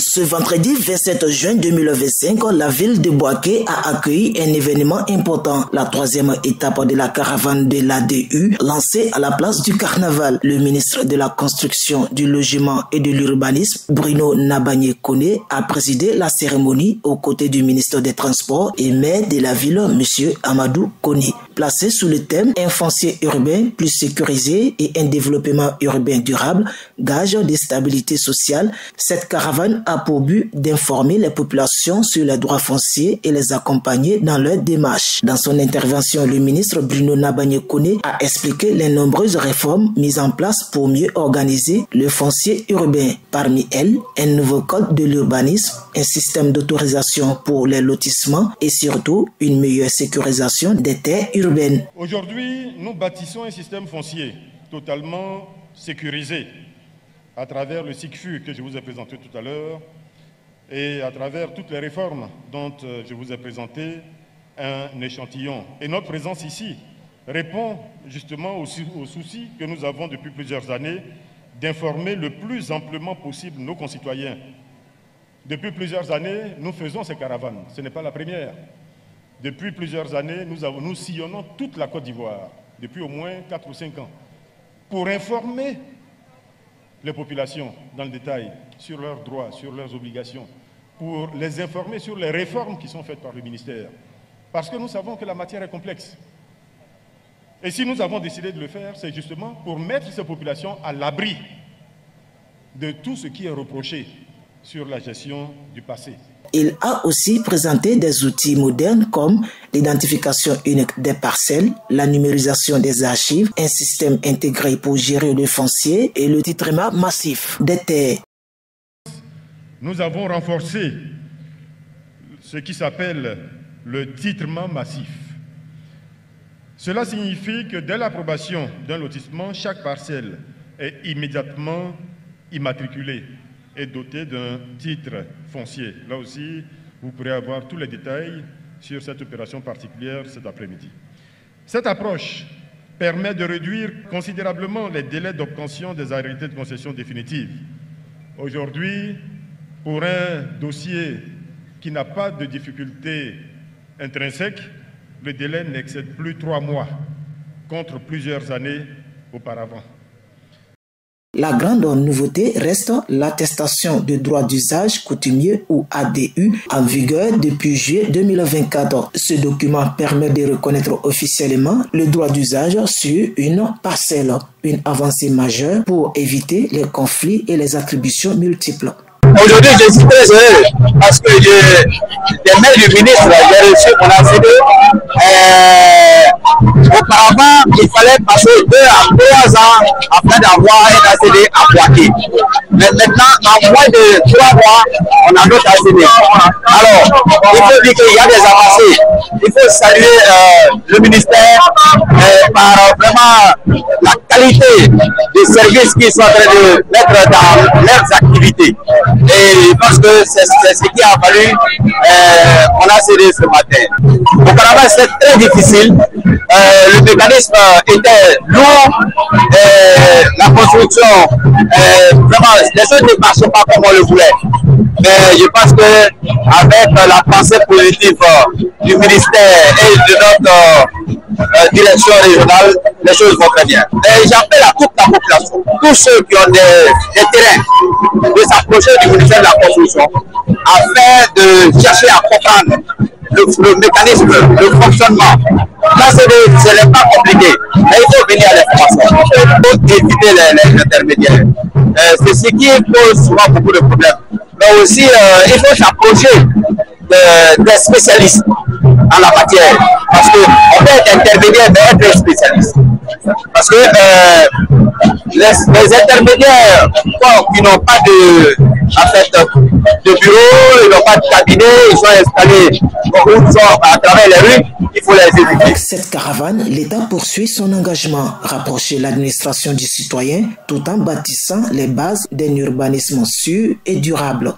Ce vendredi 27 juin 2025, la ville de Bouaké a accueilli un événement important, la troisième étape de la caravane de l'ADU lancée à la place du carnaval. Le ministre de la Construction, du Logement et de l'Urbanisme, Bruno Nabagné-Koné, a présidé la cérémonie aux côtés du ministre des Transports et maire de la ville, M. Amadou Koné. Placé sous le thème « Un foncier urbain plus sécurisé et un développement urbain durable, gage de stabilité sociale », cette caravane a pour but d'informer les populations sur les droits fonciers et les accompagner dans leur démarche. Dans son intervention, le ministre Bruno Nabagné-Koné a expliqué les nombreuses réformes mises en place pour mieux organiser le foncier urbain. Parmi elles, un nouveau code de l'urbanisme, un système d'autorisation pour les lotissements et surtout une meilleure sécurisation des terres urbaines. Aujourd'hui, nous bâtissons un système foncier totalement sécurisé à travers le SICFU que je vous ai présenté tout à l'heure et à travers toutes les réformes dont je vous ai présenté un échantillon. Et notre présence ici répond justement au souci que nous avons depuis plusieurs années d'informer le plus amplement possible nos concitoyens. Depuis plusieurs années, nous faisons ces caravanes. Ce n'est pas la première. Depuis plusieurs années, nous sillonnons toute la Côte d'Ivoire, depuis au moins 4 ou 5 ans, pour informer les populations dans le détail sur leurs droits, sur leurs obligations, pour les informer sur les réformes qui sont faites par le ministère. Parce que nous savons que la matière est complexe. Et si nous avons décidé de le faire, c'est justement pour mettre ces populations à l'abri de tout ce qui est reproché sur la gestion du passé. Il a aussi présenté des outils modernes comme l'identification unique des parcelles, la numérisation des archives, un système intégré pour gérer le foncier et le titrement massif des terres. Nous avons renforcé ce qui s'appelle le titrement massif. Cela signifie que dès l'approbation d'un lotissement, chaque parcelle est immédiatement immatriculée et doté d'un titre foncier. Là aussi, vous pourrez avoir tous les détails sur cette opération particulière cet après-midi. Cette approche permet de réduire considérablement les délais d'obtention des arrêtés de concession définitive. Aujourd'hui, pour un dossier qui n'a pas de difficulté intrinsèque, le délai n'excède plus 3 mois, contre plusieurs années auparavant. La grande nouveauté reste l'attestation de droit d'usage coutumier ou ADU en vigueur depuis juillet 2024. Ce document permet de reconnaître officiellement le droit d'usage sur une parcelle, une avancée majeure pour éviter les conflits et les attributions multiples. Aujourd'hui, je suis très heureux parce que des mails du ministre, j'ai reçu mon ACD. Auparavant, il fallait passer 2 à 3 ans afin d'avoir un ACD à Bouaké. Mais maintenant, en moins de 3 mois, on a notre ACD. Alors, il faut dire qu'il y a des avancées. Il faut saluer le ministère par vraiment la qualité des services qu'ils sont en train de mettre dans leurs activités. Et parce que c'est ce qui a fallu, on a cédé ce matin. Auparavant, c'était très difficile. Le mécanisme était lourd. La construction, vraiment, les choses ne marchaient pas comme on le voulait. Mais je pense qu'avec la pensée positive du ministère et de notre direction régionale, les choses vont très bien. Et j'appelle à toute la population, tous ceux qui ont des terrains, de s'approcher du ministère de la Construction afin de chercher à comprendre le mécanisme, le fonctionnement. Là, ce n'est pas compliqué, mais il faut venir à l'information. Il faut éviter les intermédiaires. C'est ce qui pose souvent beaucoup de problèmes. Mais aussi, il faut s'approcher des spécialistes en la matière. Parce qu'on peut être intermédiaire, mais être spécialiste. Parce que les intermédiaires qui n'ont pas de bureau, ils n'ont pas de cabinet, ils sont installés à travers les rues, il faut les éviter. Avec cette caravane, l'État poursuit son engagement, rapprocher l'administration du citoyen tout en bâtissant les bases d'un urbanisme sûr et durable.